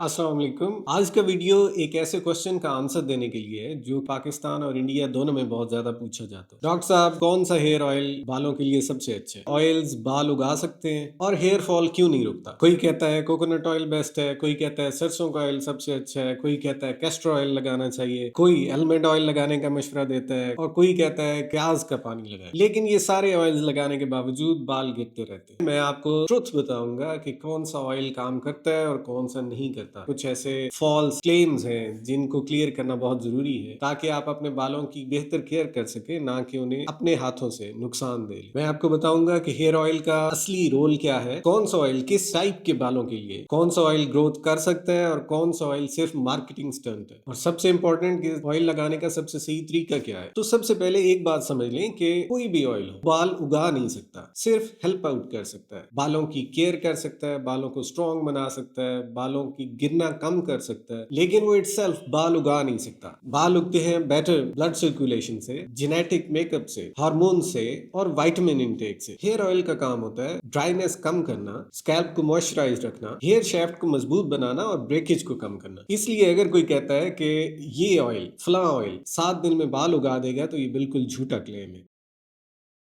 अस्सलाम वालेकुम। आज का वीडियो एक ऐसे क्वेश्चन का आंसर देने के लिए है जो पाकिस्तान और इंडिया दोनों में बहुत ज्यादा पूछा जाता है। डॉक्टर साहब, कौन सा हेयर ऑयल बालों के लिए सबसे अच्छा है? ऑयल्स बाल उगा सकते हैं और हेयर फॉल क्यों नहीं रुकता? कोई कहता है कोकोनट ऑयल बेस्ट है, कोई कहता है सरसों का ऑयल सबसे अच्छा है, कोई कहता है कैस्टर ऑयल लगाना चाहिए, कोई आलमंड ऑयल लगाने का मशवरा देता है और कोई कहता है प्याज का पानी लगाए। लेकिन ये सारे ऑयल्स लगाने के बावजूद बाल गिरते रहते हैं। मैं आपको ट्रुथ बताऊंगा कि कौन सा ऑयल काम करता है और कौन सा नहीं करता। कुछ ऐसे फॉल्स क्लेम्स हैं जिनको क्लियर करना बहुत जरूरी है ताकि आप अपने बालों की बेहतर केयर कर सके, ना कि उन्हें अपने हाथों से नुकसान दे ले। मैं आपको बताऊंगा कि हेयर ऑयल का असली रोल क्या है, कौन सा ऑयल किस टाइप के बालों के लिए, कौन सा ऑयल ग्रोथ कर सकता है और कौन सा ऑयल सिर्फ मार्केटिंग स्टंट है, और सबसे इंपॉर्टेंट कि ऑयल लगाने का सबसे सही तरीका क्या है। तो सबसे पहले एक बात समझ लें कि कोई भी ऑयल हो बाल उगा नहीं सकता, सिर्फ हेल्प आउट कर सकता है। बालों की केयर कर सकता है, बालों को स्ट्रॉन्ग बना सकता है, बालों की गिरना कम कर सकता है, लेकिन वो इटसेल्फ बाल उगा नहीं सकता। बाल उगते हैं बेटर ब्लड सर्कुलेशन से, जेनेटिक मेकअप से, हार्मोन से और विटामिन इनटेक से। हेयर ऑयल का काम होता है ड्राइनेस कम करना, स्कैल्प को मॉइस्चराइज रखना, हेयर शेफ्ट को मजबूत बनाना और ब्रेकेज को कम करना। इसलिए अगर कोई कहता है कि ये ऑयल फला ऑयल 7 दिन में बाल उगा देगा तो ये बिल्कुल झूठा क्लेम है।